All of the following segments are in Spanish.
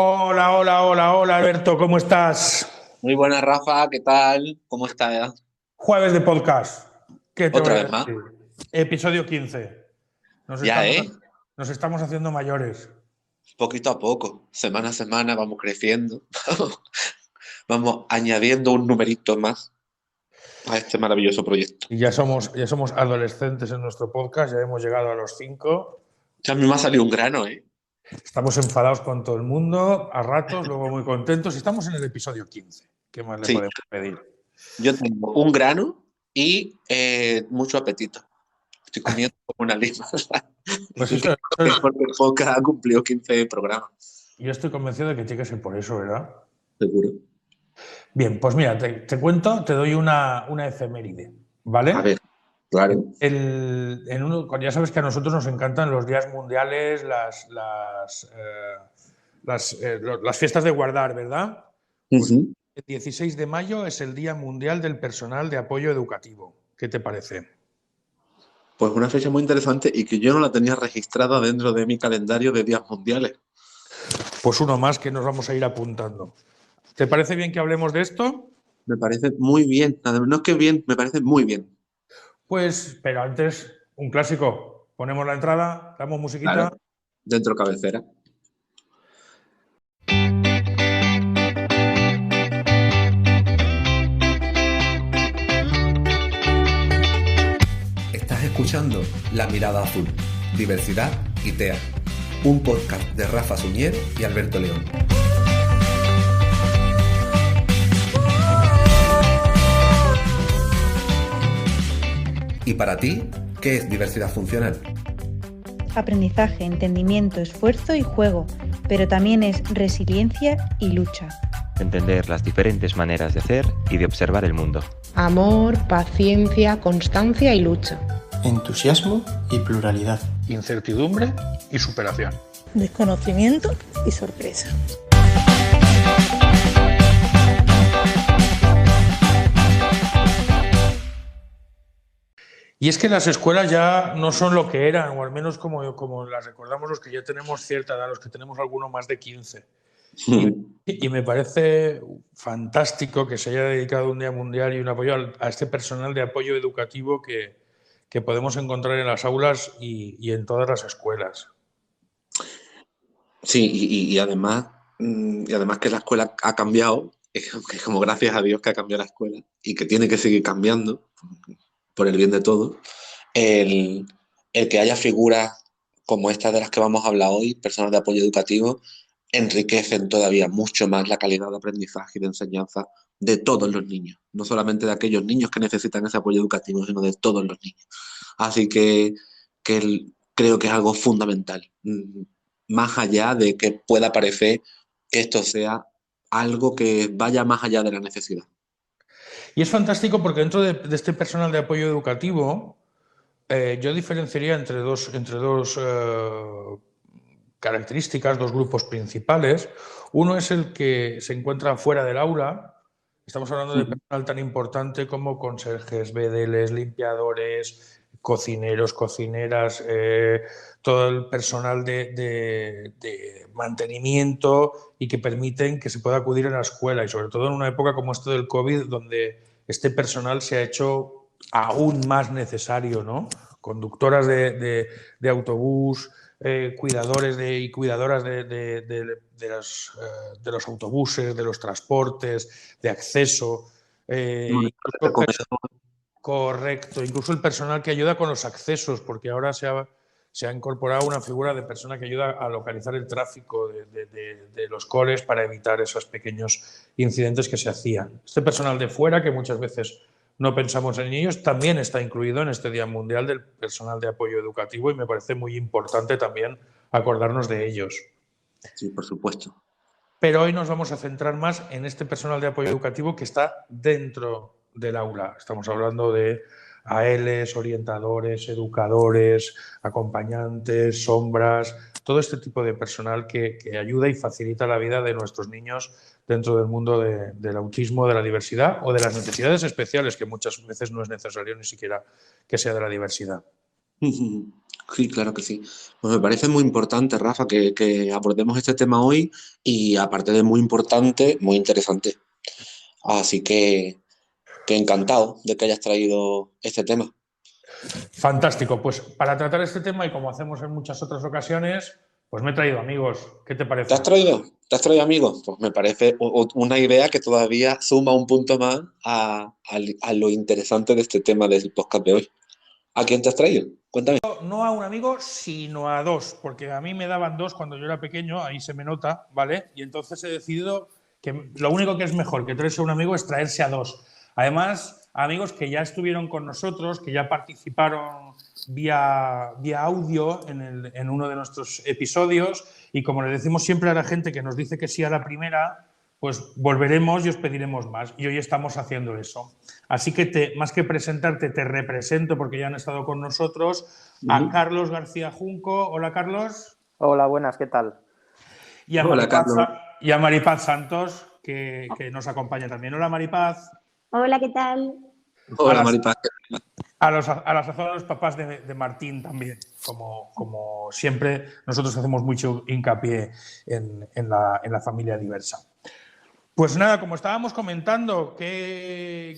Hola, hola, hola, hola, Alberto, ¿cómo estás? Muy buena, Rafa, ¿qué tal? ¿Cómo estás? Jueves de podcast. ¿Qué te voy Otra a vez más. decir? Episodio 15. Nos Ya, estamos, ¿eh? nos estamos haciendo mayores. Poquito a poco, semana a semana vamos creciendo, vamos añadiendo un numerito más a este maravilloso proyecto. Y ya somos adolescentes en nuestro podcast, ya hemos llegado a los 5. Ya a mí me ha salido un grano, ¿eh? Estamos enfadados con todo el mundo, a ratos, luego muy contentos. Y estamos en el episodio 15. ¿Qué más le Sí, podemos pedir? yo tengo un grano y mucho apetito. Estoy comiendo como una lima. Pues Y eso, creo que es porque el podcast ha cumplido 15 programas, yo estoy convencido de que tiene que ser por eso, ¿verdad? seguro. Bien, pues mira, te cuento, te doy una efeméride, A ¿vale? ver, claro. Ya sabes que a nosotros nos encantan los días mundiales, las fiestas de guardar, ¿verdad? Pues Ujú. el 16 de mayo es el Día Mundial del Personal de Apoyo Educativo. ¿Qué te parece? Pues una fecha muy interesante y que yo no la tenía registrada dentro de mi calendario de días mundiales. Pues uno más que nos vamos a ir apuntando. ¿Te parece bien que hablemos de esto? Me parece muy bien. Además, no es que bien, me parece muy bien. Pues, pero antes, un clásico. Ponemos la entrada, damos musiquita. Claro. Dentro cabecera. Estás escuchando La Mirada Azul, Diversidad y TEA, un podcast de Rafa Suñer y Alberto León. ¿Y para ti, qué es diversidad funcional? Aprendizaje, entendimiento, esfuerzo y juego, pero también es resiliencia y lucha. Entender las diferentes maneras de hacer y de observar el mundo. Amor, paciencia, constancia y lucha. Entusiasmo y pluralidad. Incertidumbre y superación. Desconocimiento y sorpresa. Y es que las escuelas ya no son lo que eran, o al menos como las recordamos los que ya tenemos cierta edad, los que tenemos alguno más de 15. Y me parece fantástico que se haya dedicado un día mundial y un apoyo a este personal de apoyo educativo que podemos encontrar en las aulas y en todas las escuelas. Sí, y además que la escuela ha cambiado, que como gracias a Dios que ha cambiado la escuela y que tiene que seguir cambiando por el bien de todos, el, el que haya figuras como estas de las que vamos a hablar hoy, personas de apoyo educativo, enriquecen todavía mucho más la calidad de aprendizaje y de enseñanza de todos los niños, no solamente de aquellos niños que necesitan ese apoyo educativo, sino de todos los niños. Así que creo que es algo fundamental, más allá de que pueda parecer que esto sea algo que vaya más allá de la necesidad. Y es fantástico porque dentro de este personal de apoyo educativo, yo diferenciaría entre dos características, dos grupos principales. Uno es el que se encuentra fuera del aula. Estamos hablando de personal tan importante como conserjes, bedeles, limpiadores, cocineros, cocineras, todo el personal de mantenimiento y que permiten que se pueda acudir a la escuela. Y sobre todo en una época como esto del COVID, donde este personal se ha hecho aún más necesario, ¿no? Conductoras de autobús, cuidadores y cuidadoras de los autobuses, de los transportes, de acceso. Correcto, incluso el personal que ayuda con los accesos, porque ahora se ha incorporado una figura de persona que ayuda a localizar el tráfico de los coles para evitar esos pequeños incidentes que se hacían. Este personal de fuera, que muchas veces no pensamos en ellos, también está incluido en este Día Mundial del Personal de Apoyo Educativo y me parece muy importante también acordarnos de ellos. Sí, por supuesto. Pero hoy nos vamos a centrar más en este personal de apoyo educativo que está dentro del aula. Estamos hablando de AELs, orientadores, educadores, acompañantes, sombras, todo este tipo de personal que ayuda y facilita la vida de nuestros niños dentro del mundo del autismo, de la diversidad o de las necesidades especiales, que muchas veces no es necesario ni siquiera que sea de la diversidad. Sí, claro que sí. Pues me parece muy importante, Rafa, que abordemos este tema hoy y aparte de muy importante, muy interesante. Así que encantado de que hayas traído este tema. Fantástico. Pues para tratar este tema y como hacemos en muchas otras ocasiones, pues me he traído amigos. ¿Qué te ¿Te parece? has traído? ¿Te has traído amigos? Pues me parece una idea que todavía suma un punto más a lo interesante de este tema del podcast de hoy. ¿A quién te has traído? Cuéntame. No a un amigo, sino a dos, porque a mí me daban dos cuando yo era pequeño, ahí se me nota, ¿vale? Y entonces he decidido que lo único que es mejor que traerse a un amigo es traerse a dos. Además, amigos que ya estuvieron con nosotros, que ya participaron vía audio en uno de nuestros episodios y como le decimos siempre a la gente que nos dice que sí a la primera, pues volveremos y os pediremos más. Y hoy estamos haciendo eso. Así que más que presentarte, te represento porque ya han estado con nosotros a Carlos García Junco. Hola, Carlos. Hola, buenas, ¿qué tal? Y a, Hola, Carlos. y a Maripaz Santos, que nos acompaña también. Hola, Maripaz. Hola, ¿qué tal? Hola, Maripaz. A la sazón a los papás de Martín también. Como siempre, nosotros hacemos mucho hincapié en la familia diversa. Pues nada, como estábamos comentando, que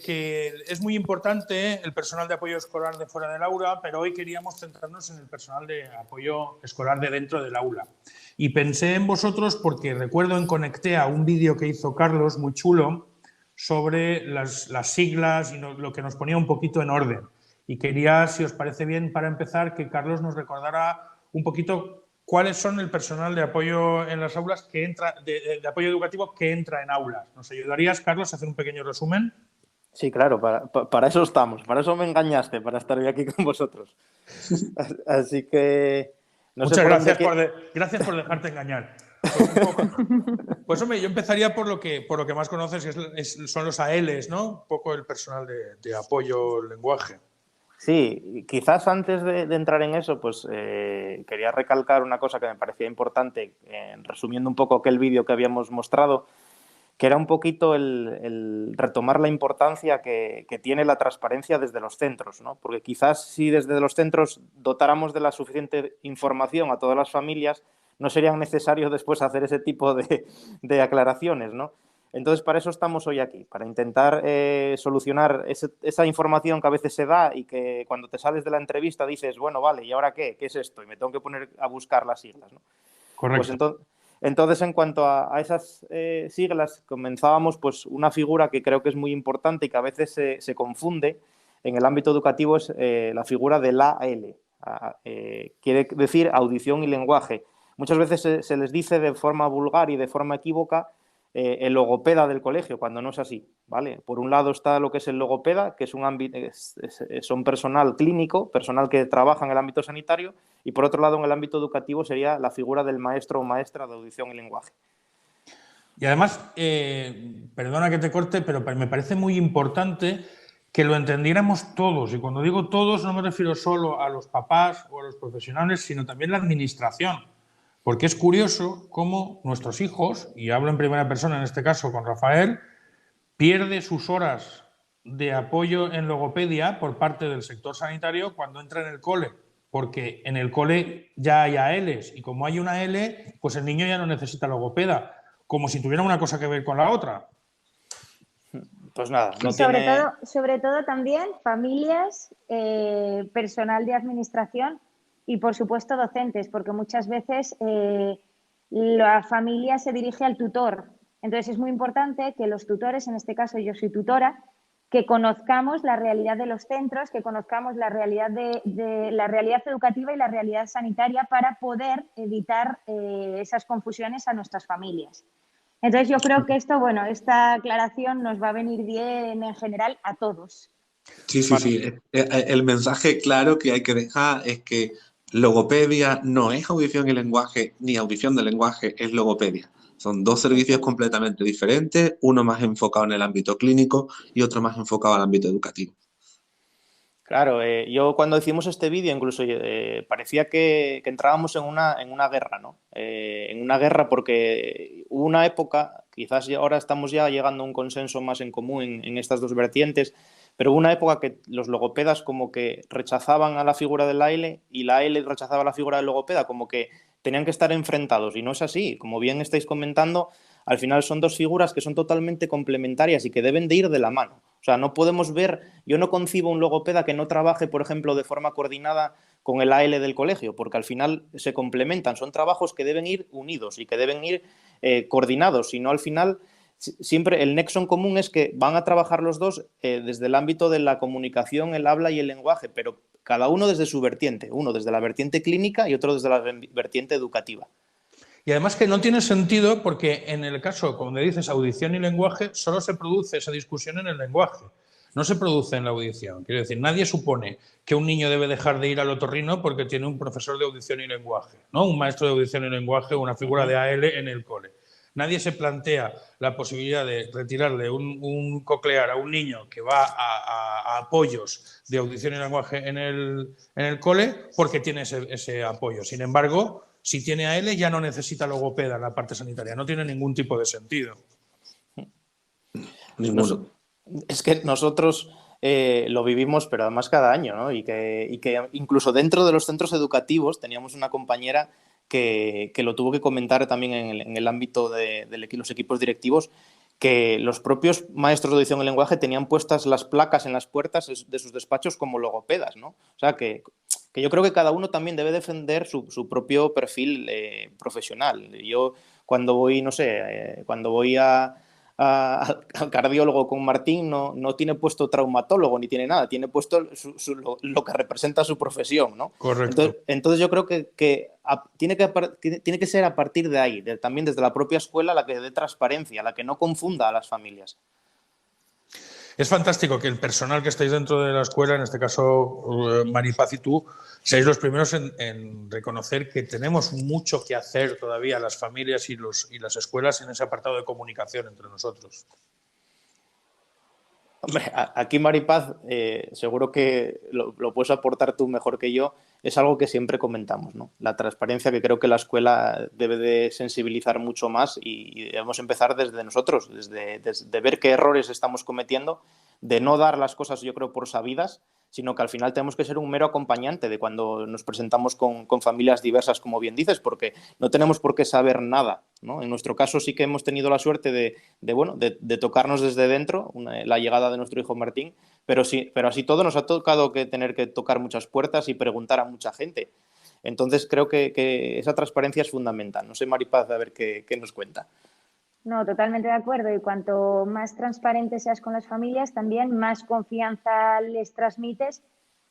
es muy importante el personal de apoyo escolar de fuera del aula, pero hoy queríamos centrarnos en el personal de apoyo escolar de dentro del aula. Y pensé en vosotros porque recuerdo en Conectea un vídeo que hizo Carlos muy chulo sobre las siglas y lo que nos ponía un poquito en orden. Y quería, si os parece bien, para empezar, que Carlos nos recordara un poquito ¿cuáles son el personal de apoyo en las aulas que entra, de apoyo educativo que entra en aulas? ¿Nos ayudarías, Carlos, a hacer un pequeño resumen? Sí, claro, para eso estamos, para eso me engañaste, para estar hoy aquí con vosotros. Así que... Muchas gracias gracias por dejarte engañar. Pues hombre, yo empezaría por lo que más conoces, que son los ALs, ¿no? Un poco el personal de apoyo al lenguaje. Sí, quizás antes de entrar en eso, pues quería recalcar una cosa que me parecía importante, resumiendo un poco aquel vídeo que habíamos mostrado, que era un poquito el retomar la importancia que tiene la transparencia desde los centros, ¿no? Porque quizás si desde los centros dotáramos de la suficiente información a todas las familias, no sería necesario después hacer ese tipo de aclaraciones, ¿no? Entonces, para eso estamos hoy aquí, para intentar solucionar esa información que a veces se da y que cuando te sales de la entrevista dices, bueno, vale, ¿y ahora qué? ¿Qué es esto? Y me tengo que poner a buscar las siglas, ¿no? Correcto. Pues entonces, en cuanto a esas siglas, comenzábamos pues una figura que creo que es muy importante y que a veces se confunde en el ámbito educativo, es la figura del AL. Quiere decir audición y lenguaje. Muchas veces se les dice de forma vulgar y de forma equívoca el logopeda del colegio, cuando no es así, ¿vale? Por un lado está lo que es el logopeda, que es un ámbito, son personal clínico, personal que trabaja en el ámbito sanitario, y por otro lado en el ámbito educativo sería la figura del maestro o maestra de audición y lenguaje. Y además, perdona que te corte, pero me parece muy importante que lo entendiéramos todos, y cuando digo todos no me refiero solo a los papás o a los profesionales, sino también la administración. Porque es curioso cómo nuestros hijos, y hablo en primera persona en este caso con Rafael, pierde sus horas de apoyo en logopedia por parte del sector sanitario cuando entra en el cole. Porque en el cole ya hay ALs y como hay una L, pues el niño ya no necesita logopeda, como si tuviera una cosa que ver con la otra. Pues nada, no sobre todo también familias, personal de administración y, por supuesto, docentes, porque muchas veces la familia se dirige al tutor. Entonces, es muy importante que los tutores, en este caso yo soy tutora, que conozcamos la realidad de los centros, que conozcamos la realidad la realidad educativa y la realidad sanitaria para poder evitar esas confusiones a nuestras familias. Entonces, yo creo que esta aclaración nos va a venir bien en general a todos. Sí, sí, sí. El mensaje claro que hay que dejar es que logopedia no es audición y lenguaje, ni audición de lenguaje es logopedia. Son dos servicios completamente diferentes, uno más enfocado en el ámbito clínico y otro más enfocado al ámbito educativo. Claro, yo cuando hicimos este vídeo incluso parecía que entrábamos en una guerra, ¿no? En una guerra porque hubo una época, quizás ahora estamos ya llegando a un consenso más en común en estas dos vertientes, pero hubo una época que los logopedas como que rechazaban a la figura de la AL y la AL rechazaba a la figura del logopeda, como que tenían que estar enfrentados, y no es así. Como bien estáis comentando, al final son dos figuras que son totalmente complementarias y que deben de ir de la mano. O sea, no podemos ver, yo no concibo un logopeda que no trabaje, por ejemplo, de forma coordinada con el AL del colegio, porque al final se complementan, son trabajos que deben ir unidos y que deben ir coordinados, si no al final siempre el nexo en común es que van a trabajar los dos desde el ámbito de la comunicación, el habla y el lenguaje, pero cada uno desde su vertiente, uno desde la vertiente clínica y otro desde la vertiente educativa. Y además que no tiene sentido porque en el caso, como me dices, audición y lenguaje, solo se produce esa discusión en el lenguaje, no se produce en la audición. Quiero decir, nadie supone que un niño debe dejar de ir al otorrino porque tiene un profesor de audición y lenguaje, ¿no? Un maestro de audición y lenguaje o una figura de AL en el cole. Nadie se plantea la posibilidad de retirarle un coclear a un niño que va a apoyos de audición y lenguaje en el cole porque tiene ese apoyo. Sin embargo, si tiene AL ya no necesita logopeda en la parte sanitaria. No tiene ningún tipo de sentido. Ninguno. Es que nosotros lo vivimos, pero además cada año, ¿no? Y que incluso dentro de los centros educativos teníamos una compañera que lo tuvo que comentar también en el ámbito de los equipos directivos, que los propios maestros de audición y lenguaje tenían puestas las placas en las puertas de sus despachos como logopedas, ¿no? O sea, que yo creo que cada uno también debe defender su propio perfil profesional. Yo cuando voy, no sé, cuando voy al cardiólogo con Martín no tiene puesto traumatólogo ni tiene nada, tiene puesto lo que representa su profesión, ¿no? Correcto. Entonces yo creo que tiene que ser a partir de ahí, también desde la propia escuela, la que dé transparencia, la que no confunda a las familias. Es fantástico que el personal que estáis dentro de la escuela, en este caso Maripaz y tú, seáis los primeros en reconocer que tenemos mucho que hacer todavía las familias y las escuelas en ese apartado de comunicación entre nosotros. Hombre, aquí Maripaz, seguro que lo puedes aportar tú mejor que yo, es algo que siempre comentamos, ¿no? La transparencia, que creo que la escuela debe de sensibilizar mucho más y debemos empezar desde nosotros, desde ver qué errores estamos cometiendo, de no dar las cosas, yo creo, por sabidas, sino que al final tenemos que ser un mero acompañante de cuando nos presentamos con familias diversas, como bien dices, porque no tenemos por qué saber nada, ¿no? En nuestro caso sí que hemos tenido la suerte de tocarnos desde dentro, la llegada de nuestro hijo Martín, pero así todo nos ha tocado tener que tocar muchas puertas y preguntar a mucha gente. Entonces creo que esa transparencia es fundamental. No sé, Maripaz, a ver qué nos cuenta. No, totalmente de acuerdo. Y cuanto más transparente seas con las familias, también más confianza les transmites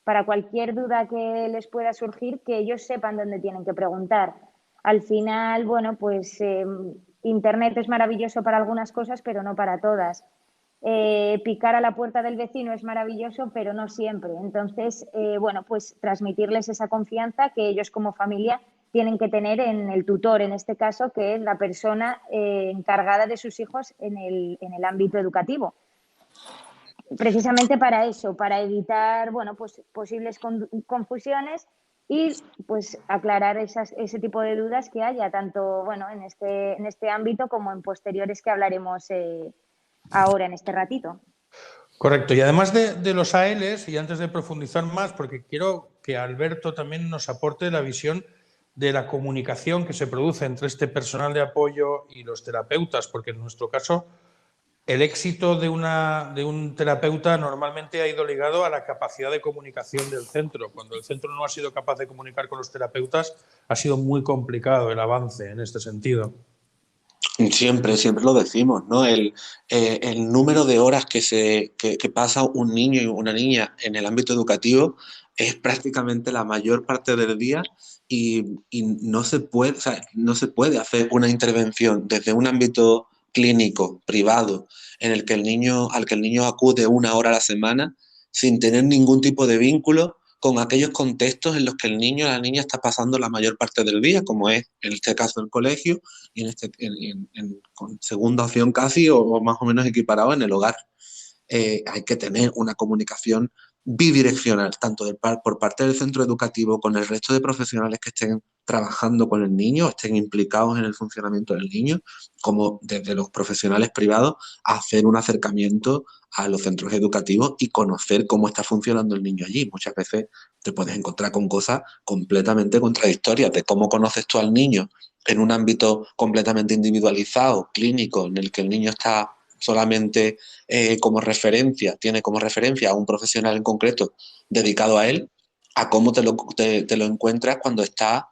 para cualquier duda que les pueda surgir, que ellos sepan dónde tienen que preguntar. Al final, bueno, pues Internet es maravilloso para algunas cosas, pero no para todas. Picar a la puerta del vecino es maravilloso, pero no siempre. Entonces, bueno, pues transmitirles esa confianza que ellos como familia tienen que tener en el tutor, en este caso, que es la persona encargada de sus hijos en el ámbito educativo. Precisamente para eso, para evitar, bueno, pues posibles confusiones y pues aclarar ese tipo de dudas que haya, tanto bueno, en este ámbito como en posteriores que hablaremos ahora en este ratito. Correcto. Y además de los ALs, y antes de profundizar más, porque quiero que Alberto también nos aporte la visión de la comunicación que se produce entre este personal de apoyo y los terapeutas, porque en nuestro caso el éxito de un terapeuta normalmente ha ido ligado a la capacidad de comunicación del centro. Cuando el centro no ha sido capaz de comunicar con los terapeutas, ha sido muy complicado el avance en este sentido. Siempre lo decimos, ¿no? El número de horas que pasa un niño y una niña en el ámbito educativo es prácticamente la mayor parte del día y no se puede, o sea, no se puede hacer una intervención desde un ámbito clínico, privado, al que el niño acude 1 hora a la semana sin tener ningún tipo de vínculo con aquellos contextos en los que el niño o la niña está pasando la mayor parte del día, como es en este caso el colegio y con segunda opción casi o más o menos equiparado en el hogar. Hay que tener una comunicación bidireccional, tanto por parte del centro educativo con el resto de profesionales que estén trabajando con el niño, estén implicados en el funcionamiento del niño, como desde los profesionales privados, hacer un acercamiento a los centros educativos y conocer cómo está funcionando el niño allí. Muchas veces te puedes encontrar con cosas completamente contradictorias de cómo conoces tú al niño en un ámbito completamente individualizado, clínico, en el que el niño está solamente como referencia, tiene como referencia a un profesional en concreto dedicado a él, a cómo te lo encuentras cuando está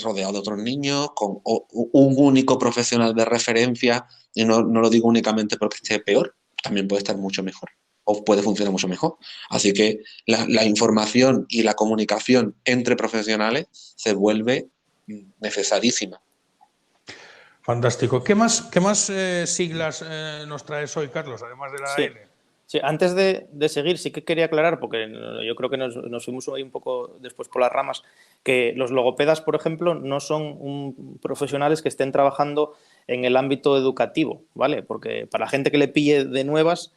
rodeado de otros niños, con un único profesional de referencia, y no lo digo únicamente porque esté peor, también puede estar mucho mejor o puede funcionar mucho mejor. Así que la información y la comunicación entre profesionales se vuelve necesarísima. Fantástico. ¿Qué más siglas nos traes hoy, Carlos, además de la AL? Sí, antes de seguir, sí que quería aclarar, porque yo creo que nos fuimos ahí un poco después por las ramas, que los logopedas, por ejemplo, no son profesionales que estén trabajando en el ámbito educativo, ¿vale? Porque para la gente que le pille de nuevas,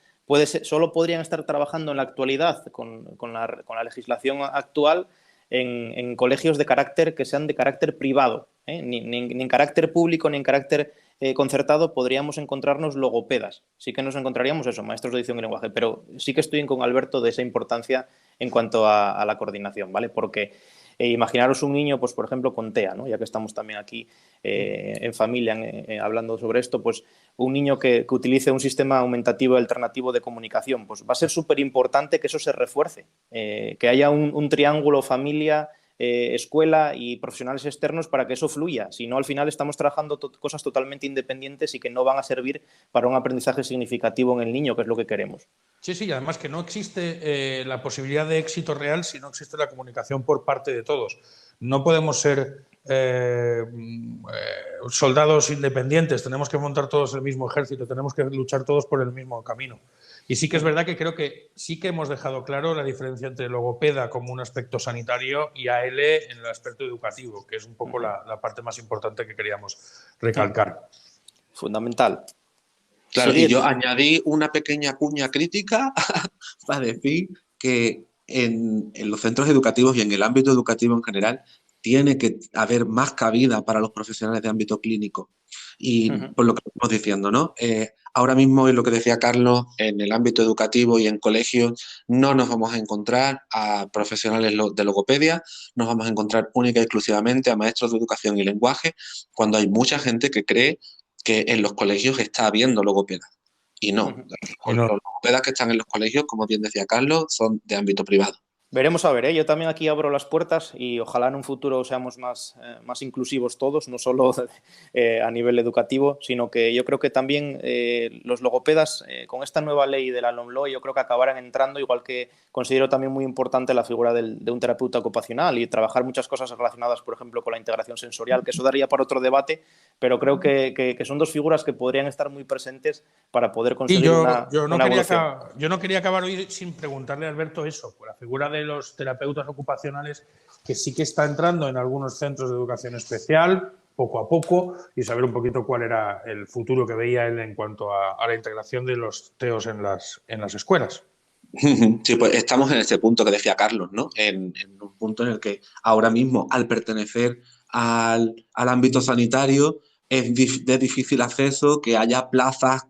solo podrían estar trabajando en la actualidad con la legislación actual en colegios que sean de carácter privado, ¿eh? Ni en carácter público ni en carácter concertado podríamos encontrarnos logopedas. Sí que nos encontraríamos eso, maestros de edición y lenguaje, pero sí que estoy con Alberto de esa importancia en cuanto a la coordinación, ¿vale? Porque imaginaros un niño, pues por ejemplo, con TEA, ¿no? Ya que estamos también aquí en familia hablando sobre esto, pues un niño que utilice un sistema aumentativo y alternativo de comunicación, pues va a ser súper importante que eso se refuerce, que haya un triángulo familia, escuela y profesionales externos para que eso fluya. Si no, al final estamos trabajando cosas totalmente independientes y que no van a servir para un aprendizaje significativo en el niño, que es lo que queremos. Sí, y además que no existe la posibilidad de éxito real si no existe la comunicación por parte de todos. No podemos ser soldados independientes, tenemos que montar todos el mismo ejército, tenemos que luchar todos por el mismo camino. Y sí que es verdad que creo que sí que hemos dejado claro la diferencia entre logopeda como un aspecto sanitario y AL en el aspecto educativo, que es un poco la parte más importante que queríamos recalcar. Fundamental. Claro, y yo añadí una pequeña cuña crítica para decir que en los centros educativos y en el ámbito educativo en general tiene que haber más cabida para los profesionales de ámbito clínico. Y por lo que estamos diciendo, ¿no? Ahora mismo, es lo que decía Carlos, en el ámbito educativo y en colegios no nos vamos a encontrar a profesionales de logopedia, nos vamos a encontrar única y exclusivamente a maestros de educación y lenguaje, cuando hay mucha gente que cree que en los colegios está habiendo logopedas. Y no, los logopedas que están en los colegios, como bien decía Carlos, son de ámbito privado. Veremos a ver, ¿eh? Yo también aquí abro las puertas y ojalá en un futuro seamos más inclusivos todos, no solo a nivel educativo, sino que yo creo que también los logopedas, con esta nueva ley de la LOMLOE, yo creo que acabarán entrando, igual que considero también muy importante la figura de un terapeuta ocupacional y trabajar muchas cosas relacionadas, por ejemplo, con la integración sensorial, que eso daría para otro debate, pero creo que son dos figuras que podrían estar muy presentes para poder conseguir una evolución. Yo no quería acabar hoy sin preguntarle a Alberto eso, por la figura de los terapeutas ocupacionales, que sí que está entrando en algunos centros de educación especial, poco a poco, y saber un poquito cuál era el futuro que veía él en cuanto a la integración de los TEOs en las escuelas. Sí, pues estamos en ese punto que decía Carlos, ¿no? En un punto en el que ahora mismo, al pertenecer al ámbito sanitario, es de difícil acceso, que haya plazas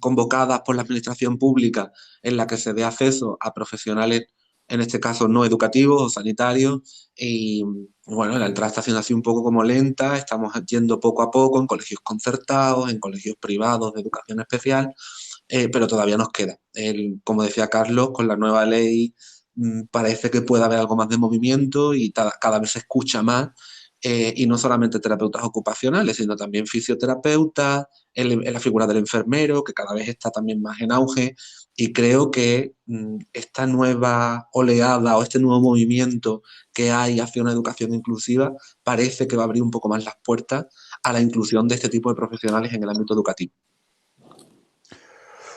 convocadas por la administración pública en la que se dé acceso a profesionales, en este caso no educativos o sanitarios, y bueno, la entrada está siendo así un poco como lenta, estamos yendo poco a poco en colegios concertados, en colegios privados de educación especial, pero todavía nos queda. Como decía Carlos, con la nueva ley parece que puede haber algo más de movimiento y cada vez se escucha más, y no solamente terapeutas ocupacionales, sino también fisioterapeutas, la figura del enfermero, que cada vez está también más en auge, y creo que esta nueva oleada o este nuevo movimiento que hay hacia una educación inclusiva parece que va a abrir un poco más las puertas a la inclusión de este tipo de profesionales en el ámbito educativo.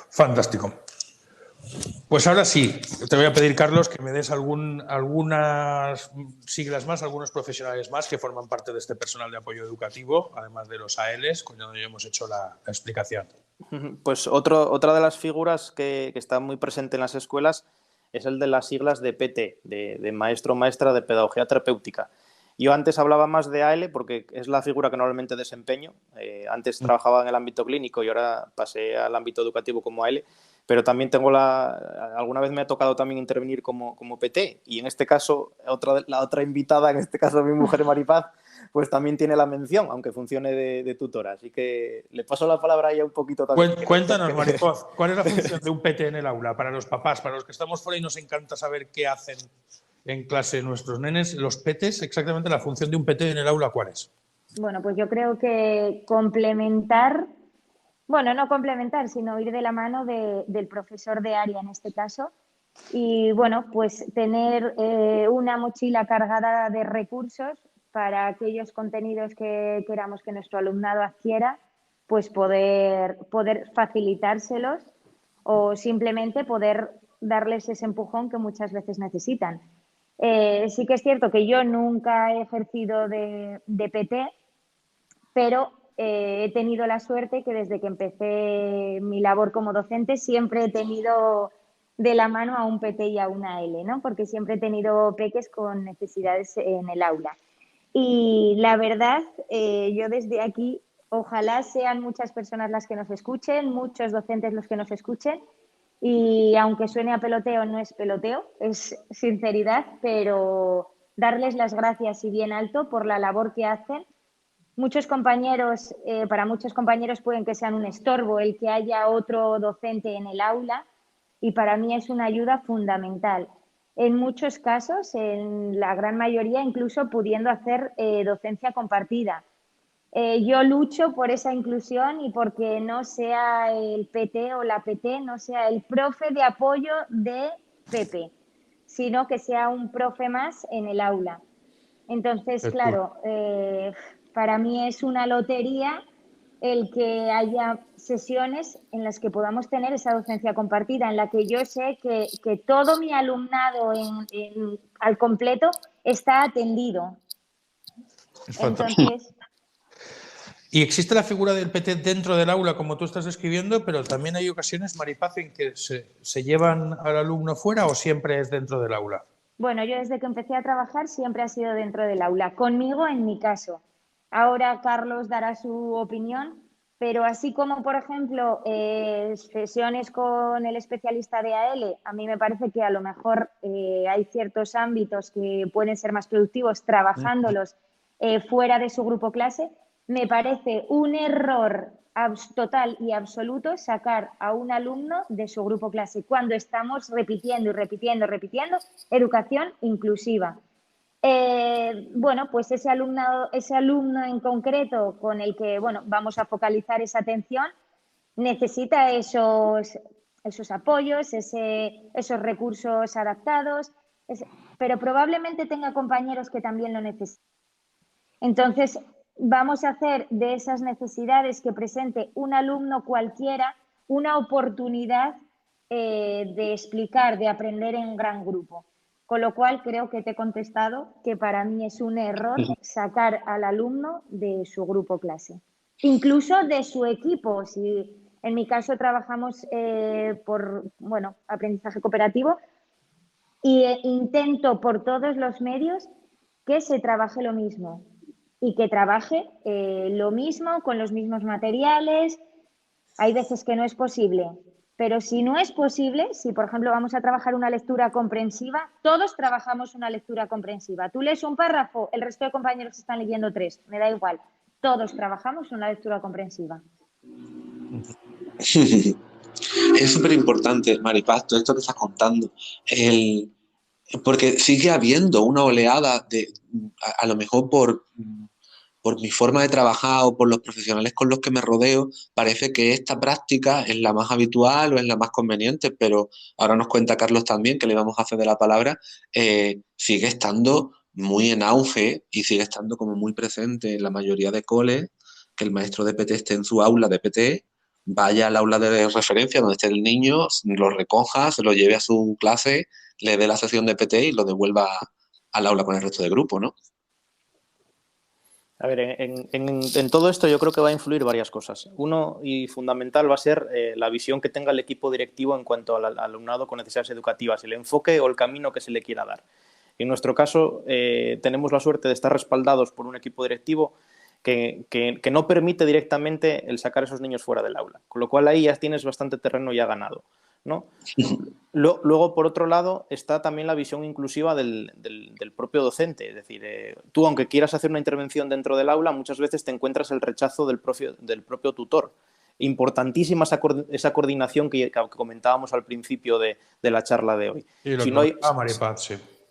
Fantástico. Pues ahora sí, te voy a pedir, Carlos, que me des algunas siglas más, algunos profesionales más que forman parte de este personal de apoyo educativo, además de los ALs, cuando ya hemos hecho la explicación. Pues otra de las figuras que está muy presente en las escuelas es el de las siglas de PT, de maestro o maestra de pedagogía terapéutica. Yo antes hablaba más de AL porque es la figura que normalmente desempeño. Antes trabajaba en el ámbito clínico y ahora pasé al ámbito educativo como AL, pero también alguna vez me ha tocado también intervenir como PT, y en este caso la otra invitada, en este caso mi mujer Maripaz, pues también tiene la mención, aunque funcione de tutora. Así que le paso la palabra a ella un poquito también. Cuéntanos, Maripaz, ¿cuál es la función de un PT en el aula para los papás, para los que estamos fuera y nos encanta saber qué hacen en clase nuestros nenes? Los PTs, exactamente la función de un PT en el aula, ¿cuál es? Bueno, pues yo creo que complementar, bueno, no complementar, sino ir de la mano del profesor de área en este caso. Y bueno, pues tener una mochila cargada de recursos para aquellos contenidos que queramos que nuestro alumnado adquiera, pues poder facilitárselos o simplemente poder darles ese empujón que muchas veces necesitan. Sí que es cierto que yo nunca he ejercido de PT, pero he tenido la suerte que desde que empecé mi labor como docente siempre he tenido de la mano a un PT y a una AL, ¿no? Porque siempre he tenido peques con necesidades en el aula. Y la verdad, yo desde aquí, ojalá sean muchas personas las que nos escuchen, muchos docentes los que nos escuchen, y aunque suene a peloteo, no es peloteo, es sinceridad, pero darles las gracias y bien alto por la labor que hacen. Muchos compañeros, para muchos compañeros pueden que sean un estorbo el que haya otro docente en el aula, y para mí es una ayuda fundamental. En muchos casos, en la gran mayoría, incluso pudiendo hacer docencia compartida. Yo lucho por esa inclusión y porque no sea el PT o la PT, no sea el profe de apoyo de Pepe, sino que sea un profe más en el aula. Entonces, claro, para mí es una lotería el que haya sesiones en las que podamos tener esa docencia compartida, en la que yo sé que todo mi alumnado al completo está atendido. Entonces... Y existe la figura del PT dentro del aula, como tú estás describiendo, pero también hay ocasiones, Maripaz, en que se llevan al alumno fuera, ¿o siempre es dentro del aula? Bueno, yo desde que empecé a trabajar siempre ha sido dentro del aula, conmigo en mi caso. Ahora Carlos dará su opinión, pero así como, por ejemplo, sesiones con el especialista de AL, a mí me parece que a lo mejor hay ciertos ámbitos que pueden ser más productivos trabajándolos fuera de su grupo clase. Me parece un error total y absoluto sacar a un alumno de su grupo clase cuando estamos repitiendo y repitiendo educación inclusiva. Bueno, pues ese alumno en concreto con el que vamos a focalizar esa atención necesita esos apoyos, esos recursos adaptados, pero probablemente tenga compañeros que también lo necesiten. Entonces, vamos a hacer de esas necesidades que presente un alumno cualquiera una oportunidad de explicar, de aprender en gran grupo. Con lo cual, creo que te he contestado que para mí es un error sacar al alumno de su grupo clase. Incluso de su equipo. Si en mi caso trabajamos por aprendizaje cooperativo e intento por todos los medios que se trabaje lo mismo. Y que trabaje lo mismo, con los mismos materiales. Hay veces que no es posible, pero si no es posible, si por ejemplo vamos a trabajar una lectura comprensiva, todos trabajamos una lectura comprensiva. Tú lees un párrafo, el resto de compañeros están leyendo 3, me da igual. Todos trabajamos una lectura comprensiva. Es súper importante, Maripaz, todo esto que estás contando. Porque sigue habiendo una oleada de, a lo mejor por mi forma de trabajar o por los profesionales con los que me rodeo, parece que esta práctica es la más habitual o es la más conveniente, pero ahora nos cuenta Carlos también, que le vamos a ceder la palabra, sigue estando muy en auge y sigue estando como muy presente en la mayoría de coles, que el maestro de PT esté en su aula de PT, vaya al aula de referencia donde esté el niño, lo recoja, se lo lleve a su clase, le dé la sesión de PT y lo devuelva al aula con el resto del grupo, ¿no? A ver, en todo esto yo creo que va a influir varias cosas. Uno, y fundamental, va a ser la visión que tenga el equipo directivo en cuanto al alumnado con necesidades educativas, el enfoque o el camino que se le quiera dar. En nuestro caso, tenemos la suerte de estar respaldados por un equipo directivo que no permite directamente el sacar a esos niños fuera del aula, con lo cual ahí ya tienes bastante terreno ya ganado, ¿no? Luego, por otro lado, está también la visión inclusiva del propio docente. Es decir, tú, aunque quieras hacer una intervención dentro del aula, muchas veces te encuentras el rechazo del propio tutor. Importantísima esa coordinación que comentábamos al principio de la charla de hoy.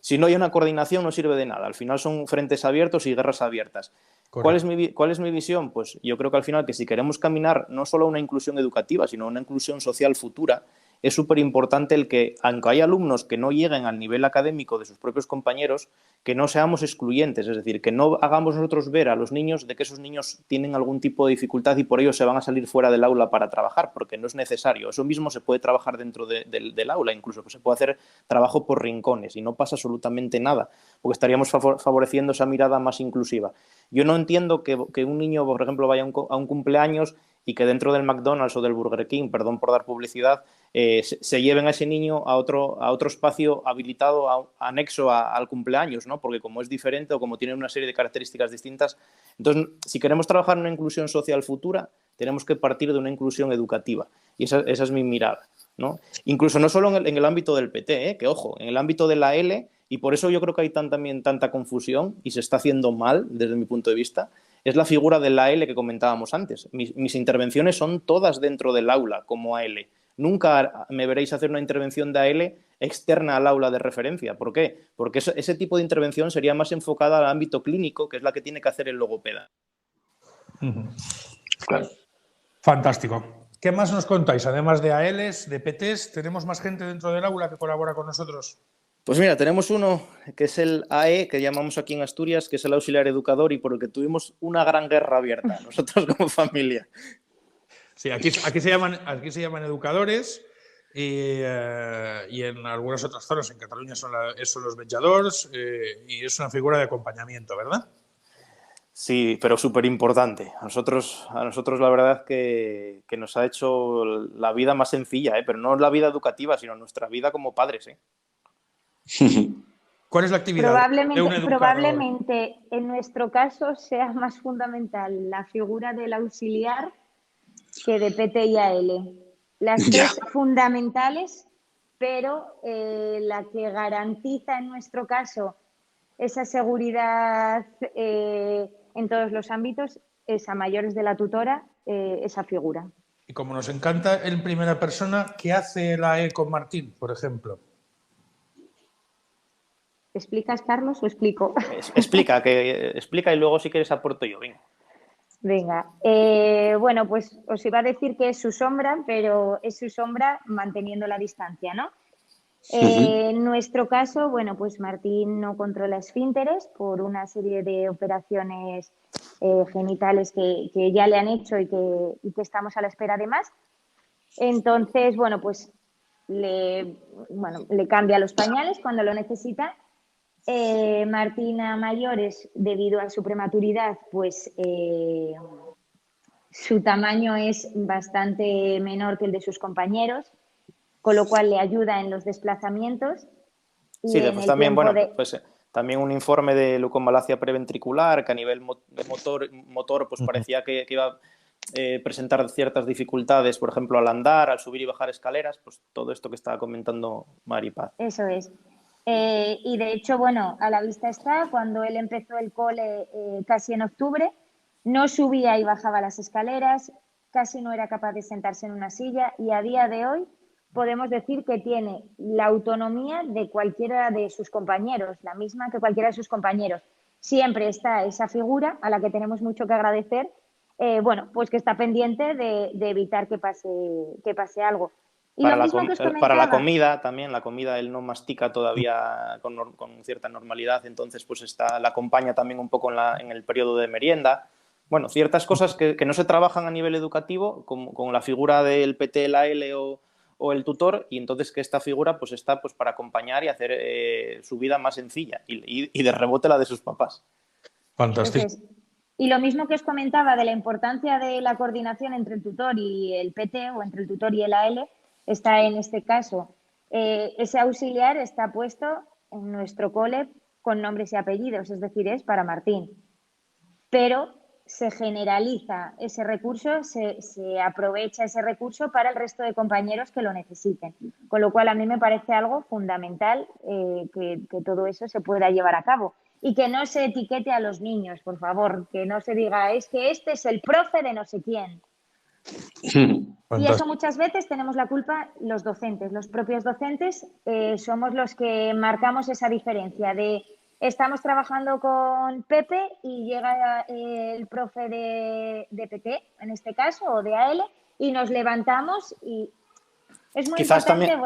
Si no hay una coordinación, no sirve de nada. Al final son frentes abiertos y guerras abiertas. ¿Cuál es mi visión? Pues yo creo que al final que si queremos caminar no solo a una inclusión educativa, sino a una inclusión social futura, es súper importante el que, aunque hay alumnos que no lleguen al nivel académico de sus propios compañeros, que no seamos excluyentes, es decir, que no hagamos nosotros ver a los niños de que esos niños tienen algún tipo de dificultad y por ello se van a salir fuera del aula para trabajar, porque no es necesario. Eso mismo se puede trabajar dentro del aula, incluso pues se puede hacer trabajo por rincones y no pasa absolutamente nada, porque estaríamos favoreciendo esa mirada más inclusiva. Yo no entiendo que un niño, por ejemplo, vaya a un cumpleaños y que dentro del McDonald's o del Burger King, perdón por dar publicidad, se lleven a ese niño a otro espacio habilitado anexo al cumpleaños, ¿no? Porque como es diferente o como tiene una serie de características distintas. Entonces, si queremos trabajar en una inclusión social futura, tenemos que partir de una inclusión educativa. Y esa es mi mirada, ¿no? Incluso no solo en el ámbito del PT, que ojo, en el ámbito de la L, y por eso yo creo que hay también tanta confusión y se está haciendo mal desde mi punto de vista, es la figura de la L que comentábamos antes. Mis intervenciones son todas dentro del aula, como AL. Nunca me veréis hacer una intervención de AL externa al aula de referencia. ¿Por qué? Porque ese tipo de intervención sería más enfocada al ámbito clínico, que es la que tiene que hacer el logopeda. Claro. Fantástico. ¿Qué más nos contáis? Además de ALs, de PTs, ¿tenemos más gente dentro del aula que colabora con nosotros? Pues mira, tenemos uno que es el AE, que llamamos aquí en Asturias, que es el auxiliar educador y por el que tuvimos una gran guerra abierta, nosotros como familia. Sí, aquí se llaman educadores y en algunas otras zonas, en Cataluña son los vetjadors y es una figura de acompañamiento, ¿verdad? Sí, pero súper importante. A nosotros la verdad que nos ha hecho la vida más sencilla, pero no la vida educativa, sino nuestra vida como padres, ¿Cuál es la actividad de un educador? Probablemente en nuestro caso sea más fundamental la figura del auxiliar que de PT y AL. Las tres fundamentales, pero la que garantiza en nuestro caso esa seguridad en todos los ámbitos es a mayores de la tutora esa figura. Y como nos encanta en primera persona, ¿qué hace la AE con Martín, por ejemplo? ¿Explicas, Carlos, o explico? Explica y luego si quieres aporto yo, venga. Bueno, pues os iba a decir que es su sombra, pero es su sombra manteniendo la distancia, ¿no? En nuestro caso, bueno, pues Martín no controla esfínteres por una serie de operaciones genitales que ya le han hecho y que estamos a la espera de más. Entonces, bueno, pues le cambia los pañales cuando lo necesita. Martín a mayores, debido a su prematuridad, pues su tamaño es bastante menor que el de sus compañeros, con lo cual le ayuda en los desplazamientos. Sí, después también, también un informe de leucomalacia preventricular que a nivel motor pues parecía que iba a presentar ciertas dificultades, por ejemplo, al andar, al subir y bajar escaleras, pues todo esto que estaba comentando Maripaz. Eso es. Y de hecho, bueno, a la vista está, cuando él empezó el cole casi en octubre, no subía y bajaba las escaleras, casi no era capaz de sentarse en una silla y a día de hoy podemos decir que tiene la autonomía de cualquiera de sus compañeros, la misma que cualquiera de sus compañeros. Siempre está esa figura a la que tenemos mucho que agradecer, pues que está pendiente de evitar que pase algo. Y para la comida también, la comida él no mastica todavía con cierta normalidad, entonces pues la acompaña también un poco en el periodo de merienda. Bueno, ciertas cosas que no se trabajan a nivel educativo, con la figura del PT, la L o el tutor, y entonces que esta figura pues está pues para acompañar y hacer su vida más sencilla y de rebote la de sus papás. Fantástico. Entonces, y lo mismo que os comentaba de la importancia de la coordinación entre el tutor y el PT o entre el tutor y el AL, está en este caso. Ese auxiliar está puesto en nuestro cole con nombres y apellidos, es decir, es para Martín. Pero se generaliza ese recurso, se aprovecha ese recurso para el resto de compañeros que lo necesiten. Con lo cual, a mí me parece algo fundamental que todo eso se pueda llevar a cabo. Y que no se etiquete a los niños, por favor, que no se diga, es que este es el profe de no sé quién. Y eso muchas veces tenemos la culpa los docentes, los propios docentes somos los que marcamos esa diferencia de estamos trabajando con Pepe y llega el profe de PT, en este caso, o de AL, y nos levantamos y es muy importante,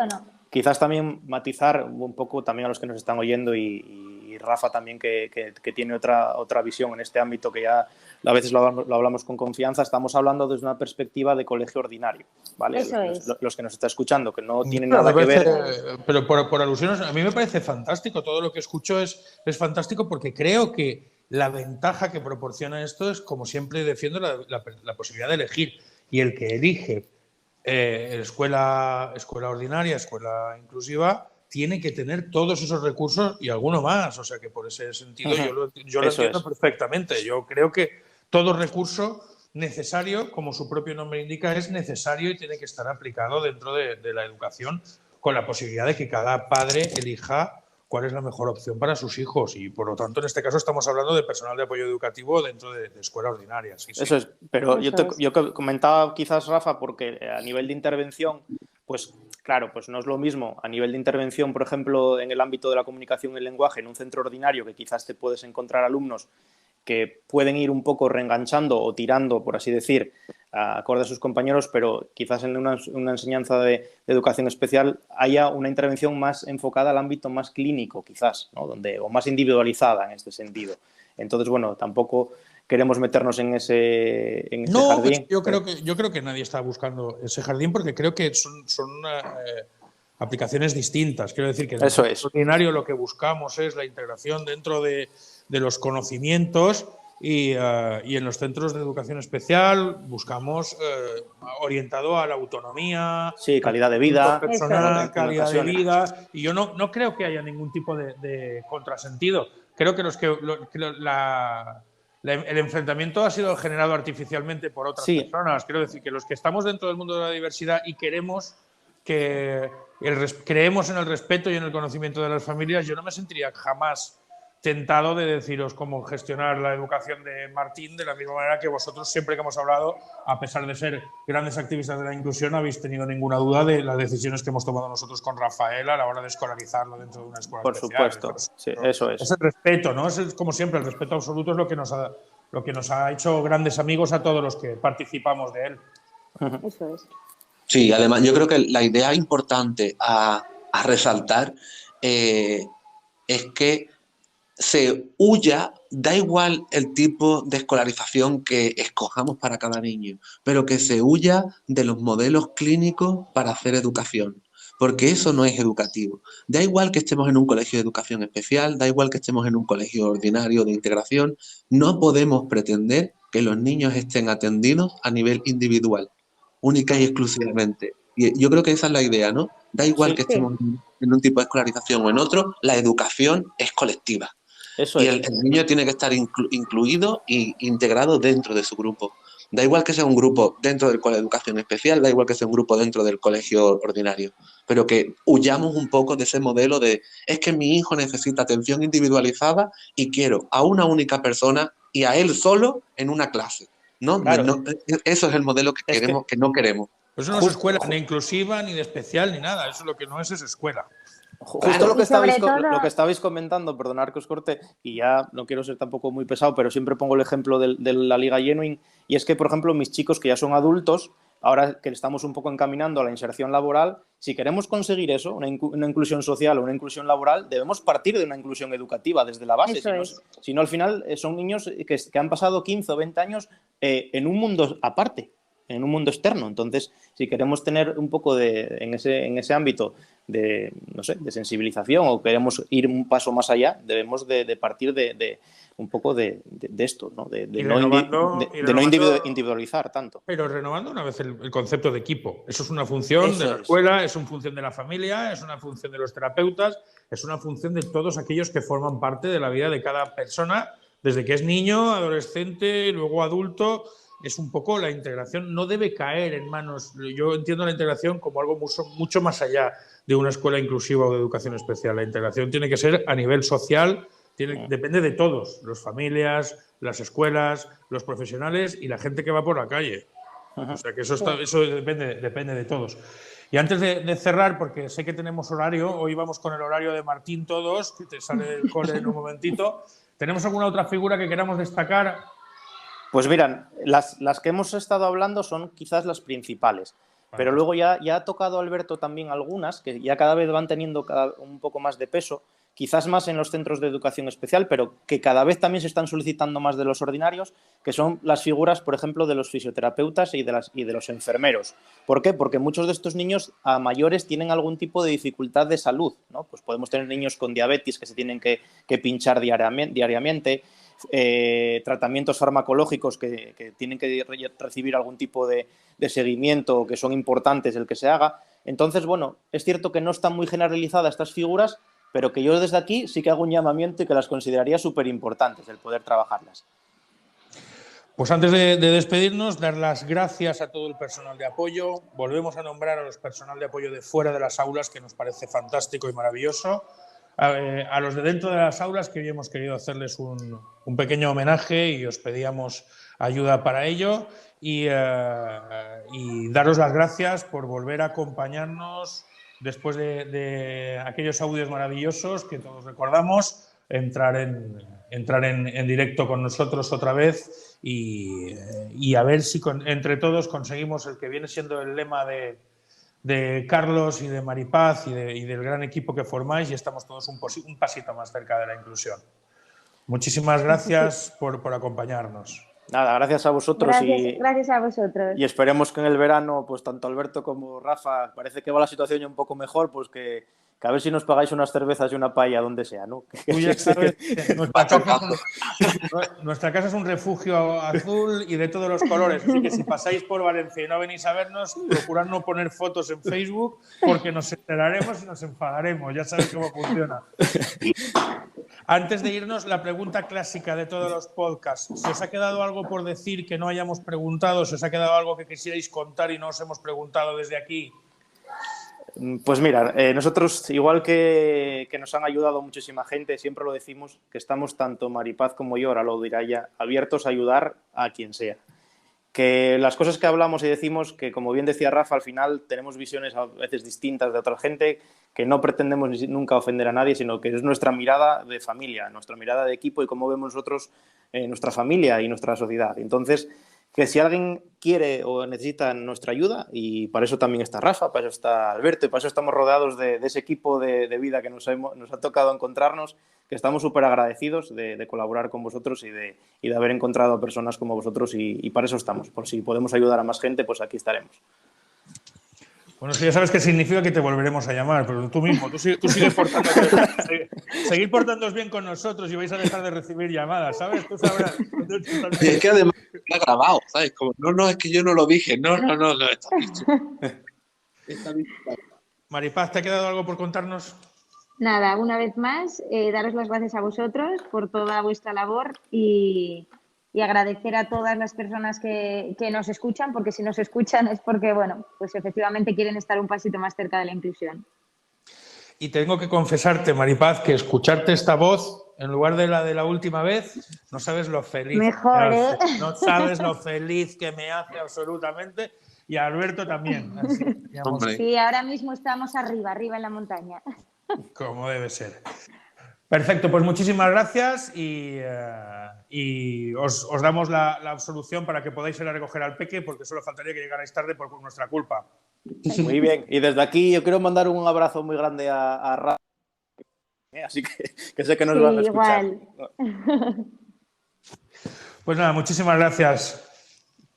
Quizás también matizar un poco también a los que nos están oyendo y Rafa también que tiene otra visión en este ámbito que ya a veces lo hablamos con confianza. Estamos hablando desde una perspectiva de colegio ordinario, ¿vale? Eso es. Los que nos está escuchando, que no tienen nada que ver. Pero por alusiones, a mí me parece fantástico. Todo lo que escucho es fantástico porque creo que la ventaja que proporciona esto es, como siempre defiendo, la posibilidad de elegir. Y el que elige escuela ordinaria, escuela inclusiva, tiene que tener todos esos recursos y alguno más. O sea que por ese sentido yo lo entiendo perfectamente. Yo creo que todo recurso necesario, como su propio nombre indica, es necesario y tiene que estar aplicado dentro de la educación, con la posibilidad de que cada padre elija cuál es la mejor opción para sus hijos. Y por lo tanto, en este caso estamos hablando de personal de apoyo educativo dentro de escuela ordinaria. Sí, Eso es, pero yo comentaba quizás, Rafa, porque a nivel de intervención, pues claro, pues no es lo mismo a nivel de intervención, por ejemplo, en el ámbito de la comunicación y el lenguaje, en un centro ordinario, que quizás te puedes encontrar alumnos que pueden ir un poco reenganchando o tirando, por así decir, acorde a sus compañeros, pero quizás en una enseñanza de educación especial haya una intervención más enfocada al ámbito más clínico, quizás, ¿no? O más individualizada en este sentido. Entonces, bueno, tampoco queremos meternos en ese jardín. Pues yo creo que nadie está buscando ese jardín porque creo que son aplicaciones distintas. Quiero decir que en el ordinario lo que buscamos es la integración dentro de los conocimientos y en los centros de educación especial buscamos orientado a la autonomía, calidad de vida, personal, calidad de vida. Y yo no creo que haya ningún tipo de contrasentido. Creo que el enfrentamiento ha sido generado artificialmente por otras personas. Quiero decir que los que estamos dentro del mundo de la diversidad y creemos en el respeto y en el conocimiento de las familias, yo no me sentiría jamás tentado de deciros cómo gestionar la educación de Martín de la misma manera que vosotros, siempre que hemos hablado, a pesar de ser grandes activistas de la inclusión, no habéis tenido ninguna duda de las decisiones que hemos tomado nosotros con Rafael a la hora de escolarizarlo dentro de una escuela especial. Por supuesto, sí, eso es. Es el respeto, ¿no? Es como siempre, el respeto absoluto es lo que nos ha hecho grandes amigos a todos los que participamos de él. Eso es. Sí, además yo creo que la idea importante a resaltar es que se huya, da igual el tipo de escolarización que escojamos para cada niño, pero que se huya de los modelos clínicos para hacer educación, porque eso no es educativo. Da igual que estemos en un colegio de educación especial, da igual que estemos en un colegio ordinario de integración, no podemos pretender que los niños estén atendidos a nivel individual, única y exclusivamente. Y yo creo que esa es la idea, ¿no? Da igual que estemos en un tipo de escolarización o en otro, la educación es colectiva. Eso y el niño tiene que estar incluido e integrado dentro de su grupo. Da igual que sea un grupo dentro del colegio de educación especial, da igual que sea un grupo dentro del colegio ordinario, pero que huyamos un poco de ese modelo de es que mi hijo necesita atención individualizada y quiero a una única persona y a él solo en una clase. ¿No? Claro. No, eso es el modelo que queremos, que no queremos. Pues eso no es escuela ni inclusiva, ni de especial, ni nada. Eso lo que no es escuela. Justo lo que estabais comentando, perdonad que os corte, y ya no quiero ser tampoco muy pesado, pero siempre pongo el ejemplo de la Liga Genuine, y es que, por ejemplo, mis chicos que ya son adultos, ahora que estamos un poco encaminando a la inserción laboral, si queremos conseguir eso, una inclusión social o una inclusión laboral, debemos partir de una inclusión educativa desde la base. Si no, al final son niños que han pasado 15 o 20 años en un mundo aparte. en un mundo externo. Entonces, si queremos tener un poco en ese ámbito de, no sé, de sensibilización o queremos ir un paso más allá, debemos de partir de un poco de esto, ¿no? De no individualizar tanto. Pero renovando una vez el concepto de equipo. Eso es una función de la escuela, es una función de la familia, es una función de los terapeutas, es una función de todos aquellos que forman parte de la vida de cada persona, desde que es niño, adolescente, luego adulto. Es un poco la integración, no debe caer en manos. Yo entiendo la integración como algo mucho más allá de una escuela inclusiva o de educación especial. La integración tiene que ser a nivel social, depende de todos, las familias, las escuelas, los profesionales y la gente que va por la calle. O sea que eso depende de todos. Y antes de cerrar, porque sé que tenemos horario, hoy vamos con el horario de Martín todos, que te sale del cole en un momentito. ¿Tenemos alguna otra figura que queramos destacar? Pues miran, las que hemos estado hablando son quizás las principales, pero luego ya ha tocado Alberto también algunas que ya cada vez van teniendo un poco más de peso, quizás más en los centros de educación especial, pero que cada vez también se están solicitando más de los ordinarios, que son las figuras, por ejemplo, de los fisioterapeutas y de los enfermeros. ¿Por qué? Porque muchos de estos niños a mayores tienen algún tipo de dificultad de salud, ¿no? Pues podemos tener niños con diabetes que se tienen que pinchar diariamente, tratamientos farmacológicos que tienen que recibir algún tipo de seguimiento, que son importantes el que se haga. Entonces, bueno, es cierto que no están muy generalizadas estas figuras, pero que yo desde aquí sí que hago un llamamiento y que las consideraría súper importantes el poder trabajarlas. Pues antes de despedirnos, dar las gracias a todo el personal de apoyo. Volvemos a nombrar a los personal de apoyo de fuera de las aulas, que nos parece fantástico y maravilloso. A los de dentro de las aulas, que hoy hemos querido hacerles un pequeño homenaje y os pedíamos ayuda para ello. Y daros las gracias por volver a acompañarnos después de aquellos audios maravillosos que todos recordamos, entrar en directo con nosotros otra vez y a ver si entre todos conseguimos el que viene siendo el lema de Carlos y de Maripaz y del gran equipo que formáis, y estamos todos un pasito más cerca de la inclusión. Muchísimas gracias por acompañarnos. Nada, gracias a vosotros. Gracias a vosotros. Y esperemos que en el verano, pues tanto Alberto como Rafa, parece que va la situación ya un poco mejor, pues que a ver si nos pagáis unas cervezas y una paella donde sea, ¿no? Tú ya sabes, nuestra casa es un refugio azul y de todos los colores, así que si pasáis por Valencia y no venís a vernos, procurad no poner fotos en Facebook porque nos enteraremos y nos enfadaremos, ya sabéis cómo funciona. Antes de irnos, la pregunta clásica de todos los podcasts. ¿Se os ha quedado algo por decir que no hayamos preguntado? ¿Se os ha quedado algo que quisierais contar y no os hemos preguntado desde aquí? Pues mira, nosotros, igual que nos han ayudado muchísima gente, siempre lo decimos, que estamos tanto Maripaz como yo, ahora lo dirá ella, abiertos a ayudar a quien sea. Que las cosas que hablamos y decimos, que como bien decía Rafa, al final tenemos visiones a veces distintas de otra gente, que no pretendemos nunca ofender a nadie, sino que es nuestra mirada de familia, nuestra mirada de equipo y cómo vemos nosotros nuestra familia y nuestra sociedad. Entonces, que si alguien quiere o necesita nuestra ayuda, y para eso también está Rafa, para eso está Alberto, y para eso estamos rodeados de ese equipo de vida que nos ha tocado encontrarnos, que estamos súper agradecidos de colaborar con vosotros y de haber encontrado a personas como vosotros, y para eso estamos. Por si podemos ayudar a más gente, pues aquí estaremos. Bueno, ya sabes que significa que te volveremos a llamar, pero tú mismo, tú sigues seguir portándoos bien con nosotros y vais a dejar de recibir llamadas, ¿sabes? Tú sabrás. Es que además está grabado, ¿sabes? Como, no, es que yo no lo dije. No, está dicho. Está dicho. Maripaz, ¿te ha quedado algo por contarnos? Nada, una vez más, daros las gracias a vosotros por toda vuestra labor y agradecer a todas las personas que nos escuchan, porque si nos escuchan es porque, bueno, pues efectivamente quieren estar un pasito más cerca de la inclusión. Y tengo que confesarte, Maripaz, que escucharte esta voz en lugar de la última vez, no sabes lo feliz. Mejor, ¿eh? No sabes lo feliz que me hace absolutamente. Y a Alberto también. Así, sí, ahora mismo estamos arriba en la montaña. Como debe ser. Perfecto, pues muchísimas gracias y os damos la absolución para que podáis ir a recoger al peque, porque solo faltaría que llegarais tarde por nuestra culpa. Muy bien, y desde aquí yo quiero mandar un abrazo muy grande a Rafa, así que sé que nos van a escuchar. Igual. Pues nada, muchísimas gracias.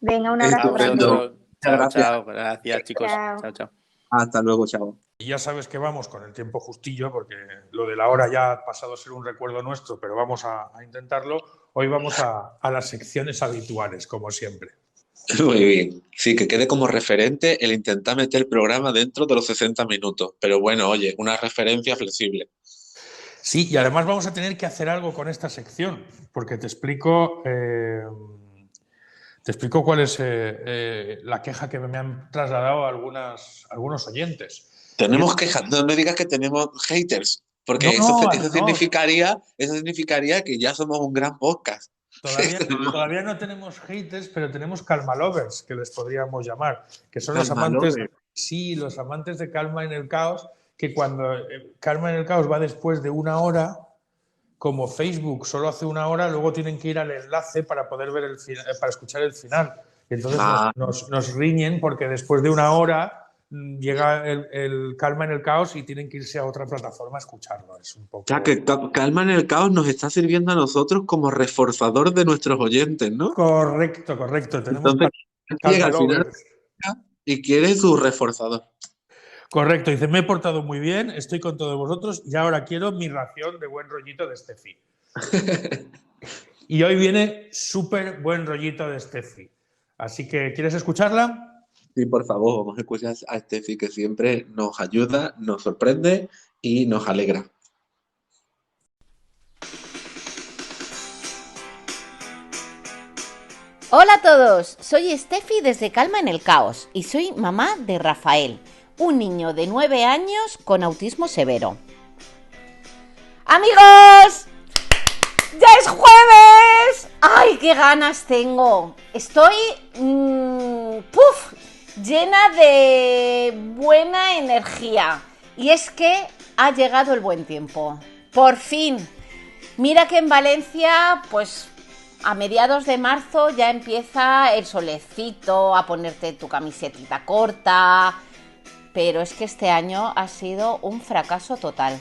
Venga, un abrazo grande. Gracias. Chao. Gracias, chicos. Chao. Chao. Hasta luego, chao. Y ya sabes que vamos con el tiempo justillo, porque lo de la hora ya ha pasado a ser un recuerdo nuestro, pero vamos a intentarlo. Hoy vamos a las secciones habituales, como siempre. Muy bien. Sí, que quede como referente el intentar meter el programa dentro de los 60 minutos. Pero bueno, oye, una referencia flexible. Sí, y además vamos a tener que hacer algo con esta sección, porque te explico cuál es la queja que me han trasladado algunos oyentes. Tenemos quejas, no me digas que tenemos haters, porque No, eso significaría que ya somos un gran podcast. Todavía no tenemos haters, pero tenemos calma lovers, que les podríamos llamar, que son los Calma amantes, lovers. sí, los amantes de Calma en el Caos, que cuando Calma en el Caos va después de 1 hora, como Facebook solo hace 1 hora, luego tienen que ir al enlace para poder ver para escuchar el final. Y entonces nos riñen porque después de 1 hora llega el Calma en el Caos y tienen que irse a otra plataforma a escucharlo. Es un poco... O sea, que Calma en el Caos nos está sirviendo a nosotros como reforzador de nuestros oyentes, ¿no? Correcto. Tenemos Entonces, llega al final lovers. y quiere su reforzador. Correcto, dice, me he portado muy bien, estoy con todos vosotros y ahora quiero mi ración de buen rollito de Steffi. Y hoy viene súper buen rollito de Steffi. Así que, ¿quieres escucharla? Sí, por favor, vamos a escuchar a Steffi, que siempre nos ayuda, nos sorprende y nos alegra. Hola a todos, soy Steffi desde Calma en el Caos y soy mamá de Rafael, un niño de 9 años con autismo severo. ¡Amigos! ¡Ya es jueves! ¡Ay, qué ganas tengo! Estoy llena de buena energía. Y es que ha llegado el buen tiempo. Por fin. Mira que en Valencia, pues a mediados de marzo ya empieza el solecito, a ponerte tu camisetita corta. Pero es que este año ha sido un fracaso total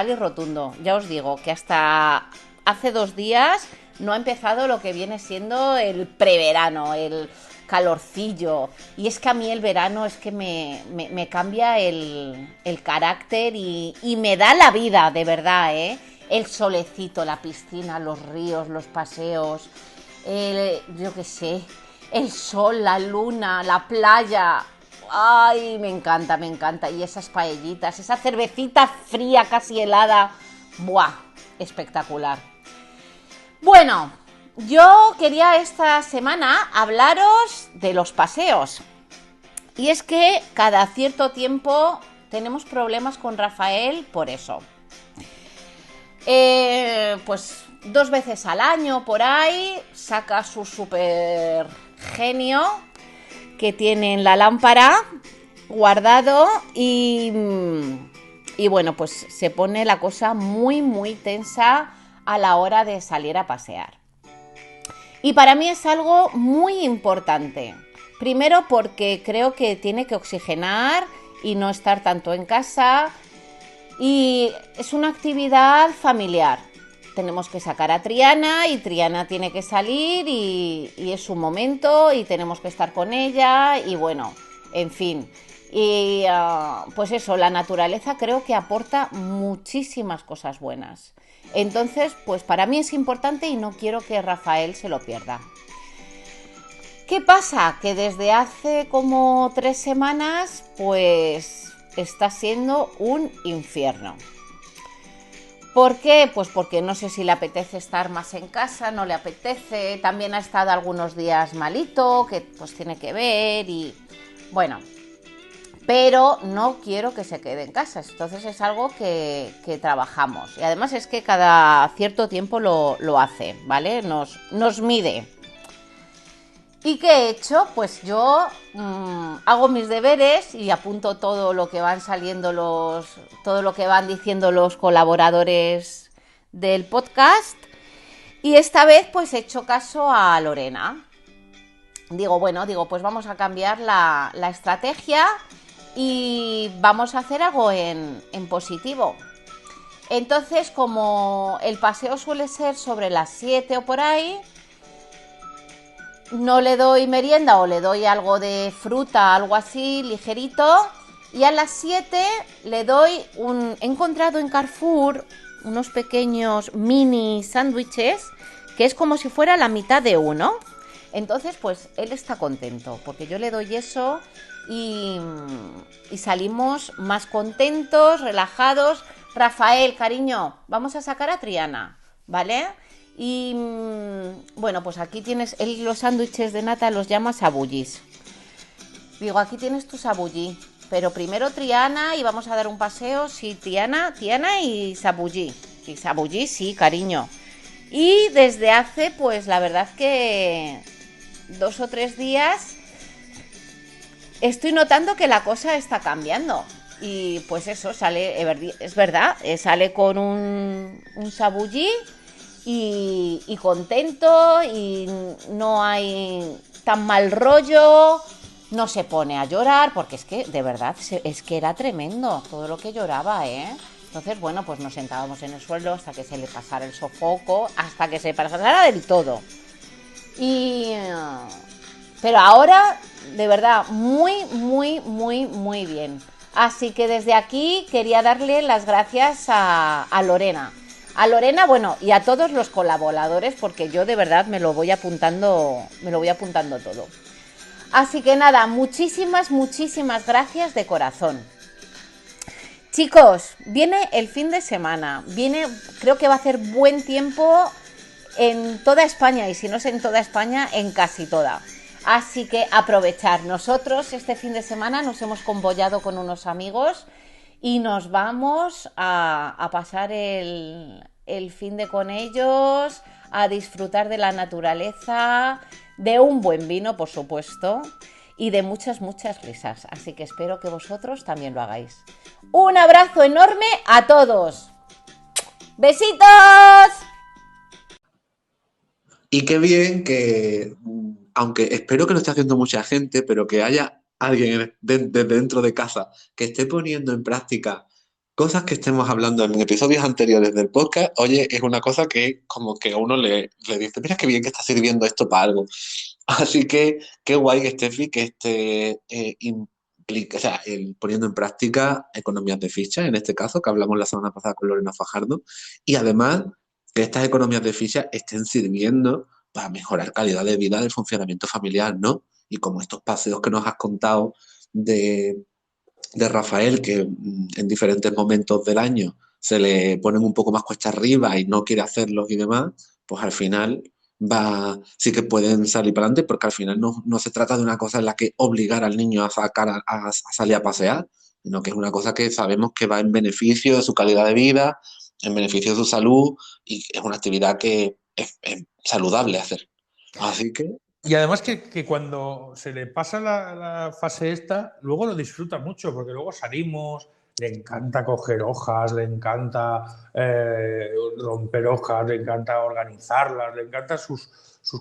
y rotundo. Ya os digo que hasta hace 2 días no ha empezado lo que viene siendo el preverano, el calorcillo. Y es que a mí el verano es que me cambia el carácter y me da la vida, de verdad, ¿eh? El solecito, la piscina, los ríos, los paseos, yo qué sé, el sol, la luna, la playa. ¡Ay, me encanta! Y esas paellitas, esa cervecita fría, casi helada. ¡Buah! Espectacular. Bueno, yo quería esta semana hablaros de los paseos. Y es que cada cierto tiempo tenemos problemas con Rafael por eso. Pues 2 veces al año por ahí saca su super genio que tiene en la lámpara guardado y bueno, pues se pone la cosa muy tensa a la hora de salir a pasear. Y para mí es algo muy importante. Primero porque creo que tiene que oxigenar y no estar tanto en casa. Y es una actividad familiar. Tenemos que sacar a Triana y Triana tiene que salir y es su momento y tenemos que estar con ella y bueno, en fin. Y pues eso, la naturaleza creo que aporta muchísimas cosas buenas. Entonces, pues para mí es importante y no quiero que Rafael se lo pierda. ¿Qué pasa? Que desde hace como 3 semanas, pues está siendo un infierno. ¿Por qué? Pues porque no sé si le apetece estar más en casa, no le apetece. También ha estado algunos días malito, que pues tiene que ver y bueno. Pero no quiero que se quede en casa. Entonces es algo que trabajamos. Y además es que cada cierto tiempo lo hace, ¿vale? Nos mide. ¿Y qué he hecho? Pues yo hago mis deberes y apunto todo lo que van saliendo todo lo que van diciendo los colaboradores del podcast. Y esta vez pues he hecho caso a Lorena. Digo, pues vamos a cambiar la estrategia y vamos a hacer algo en positivo. Entonces, como el paseo suele ser sobre las 7 o por ahí, no le doy merienda o le doy algo de fruta, algo así, ligerito. Y a las 7 le doy he encontrado en Carrefour unos pequeños mini sándwiches que es como si fuera la mitad de uno. Entonces, pues él está contento porque yo le doy eso y salimos más contentos, relajados. Rafael, cariño, vamos a sacar a Triana, ¿vale? Y bueno, pues aquí tienes, él los sándwiches de nata los llama sabullis. Digo, aquí tienes tu sabullí, pero primero Triana y vamos a dar un paseo, sí, Triana y sabullí. Y sabullí, sí, cariño. Y desde hace, pues la verdad que 2 o 3 días estoy notando que la cosa está cambiando. Y pues eso, sale, es verdad, sale con un sabullí y contento y no hay tan mal rollo, no se pone a llorar, porque es que de verdad es que era tremendo todo lo que lloraba, ¿eh? Entonces, bueno, pues nos sentábamos en el suelo hasta que se le pasara el sofoco, hasta que se pasara del todo. Pero ahora, de verdad, muy, muy, muy, muy bien. Así que desde aquí quería darle las gracias a Lorena. A Lorena, bueno, y a todos los colaboradores, porque yo de verdad me lo voy apuntando todo. Así que nada, muchísimas, muchísimas gracias de corazón. Chicos, viene el fin de semana, creo que va a hacer buen tiempo en toda España, y si no es en toda España, en casi toda. Así que aprovechar. Nosotros este fin de semana nos hemos convoyado con unos amigos y nos vamos a pasar el fin de con ellos, a disfrutar de la naturaleza, de un buen vino, por supuesto, y de muchas, muchas risas. Así que espero que vosotros también lo hagáis. Un abrazo enorme a todos. ¡Besitos! Y qué bien que, aunque espero que lo esté haciendo mucha gente, pero que haya alguien desde dentro de casa que esté poniendo en práctica cosas que estemos hablando en episodios anteriores del podcast. Oye, es una cosa que como que a uno le dice, mira qué bien que está sirviendo esto para algo. Así que qué guay que Steffi que esté poniendo en práctica economías de ficha, en este caso, que hablamos la semana pasada con Lorena Fajardo, y además que estas economías de ficha estén sirviendo para mejorar calidad de vida del funcionamiento familiar, ¿no? Y como estos paseos que nos has contado de Rafael, que en diferentes momentos del año se le ponen un poco más cuesta arriba y no quiere hacerlos y demás, pues al final sí que pueden salir para adelante, porque al final no se trata de una cosa en la que obligar al niño a salir a pasear, sino que es una cosa que sabemos que va en beneficio de su calidad de vida, en beneficio de su salud, y es una actividad que es saludable hacer. Así que... Y además que cuando se le pasa la fase esta, luego lo disfruta mucho, porque luego salimos, le encanta coger hojas, le encanta romper hojas, le encanta organizarlas, le encantan sus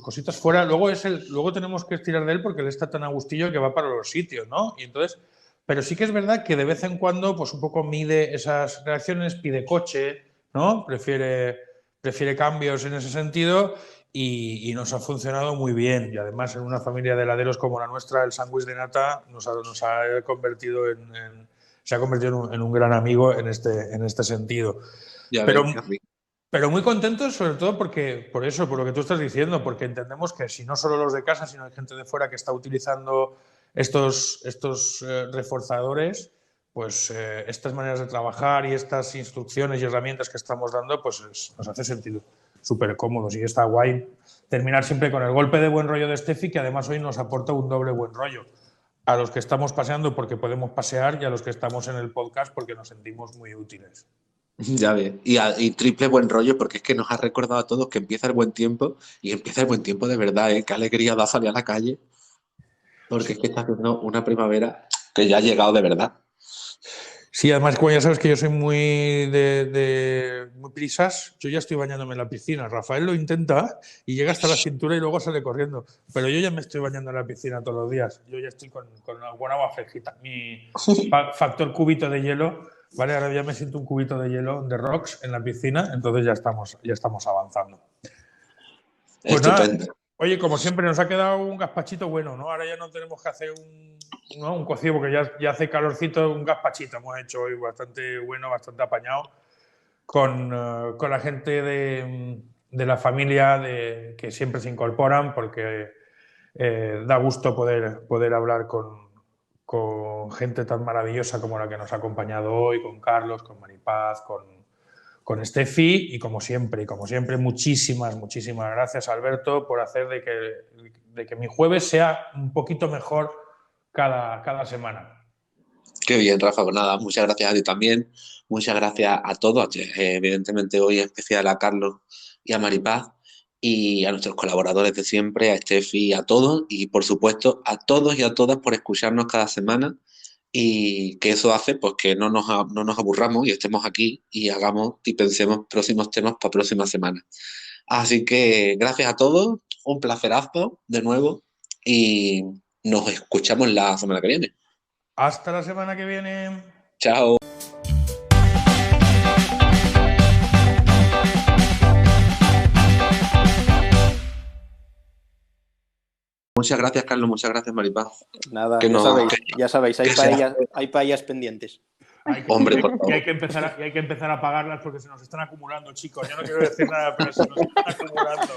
cositas fuera. Luego tenemos que estirar de él porque él está tan a gustillo que va para los sitios, ¿no? Y entonces, pero sí que es verdad que de vez en cuando pues un poco mide esas reacciones, pide coche, ¿no? Prefiere cambios en ese sentido. Y nos ha funcionado muy bien. Y además, en una familia de heladeros como la nuestra, el sándwich de nata se ha convertido en un gran amigo en este sentido. Pero muy contentos, sobre todo por lo que tú estás diciendo, porque entendemos que si no solo los de casa, sino hay gente de fuera que está utilizando estos reforzadores, pues estas maneras de trabajar y estas instrucciones y herramientas que estamos dando, pues nos hace sentido. Súper cómodos, y está guay terminar siempre con el golpe de buen rollo de Steffi, que además hoy nos aporta un doble buen rollo. A los que estamos paseando porque podemos pasear y a los que estamos en el podcast porque nos sentimos muy útiles. Ya ves, y triple buen rollo, porque es que nos ha recordado a todos que empieza el buen tiempo, y empieza el buen tiempo de verdad, ¿eh? Qué alegría da salir a la calle, porque es que está haciendo una primavera que ya ha llegado de verdad. Sí, además, como ya sabes que yo soy muy muy prisas, yo ya estoy bañándome en la piscina. Rafael lo intenta y llega hasta la cintura y luego sale corriendo. Pero yo ya me estoy bañando en la piscina todos los días. Yo ya estoy con una buena agua fresquita. Mi factor cubito de hielo, ¿vale? Ahora ya me siento un cubito de hielo de rocks en la piscina, entonces ya estamos avanzando. Pues estupendo. Oye, como siempre, nos ha quedado un gazpachito bueno, ¿no? Ahora ya no tenemos que hacer un cocido porque ya hace calorcito, un gazpachito hemos hecho hoy bastante bueno, bastante apañado con la gente de la familia que siempre se incorporan porque da gusto poder hablar con gente tan maravillosa como la que nos ha acompañado hoy, con Carlos, con Maripaz, con Steffi y como siempre, muchísimas gracias, Alberto, por hacer de que mi jueves sea un poquito mejor cada semana. Qué bien, Rafa, pues nada, muchas gracias a ti también, muchas gracias a todos, evidentemente hoy en especial a Carlos y a Maripaz y a nuestros colaboradores de siempre, a Steffi, a todos y por supuesto a todos y a todas por escucharnos cada semana y que eso hace pues que no nos aburramos y estemos aquí y hagamos y pensemos próximos temas para próxima semana. Así que gracias a todos, un placerazo de nuevo y nos escuchamos la semana que viene. Hasta la semana que viene. Chao. Muchas gracias, Carlos. Muchas gracias, Maripaz. Nada, ya sabéis, hay paellas pendientes. Hombre, por favor. Y hay que empezar a pagarlas porque se nos están acumulando, chicos. Yo no quiero decir nada, pero se nos están acumulando.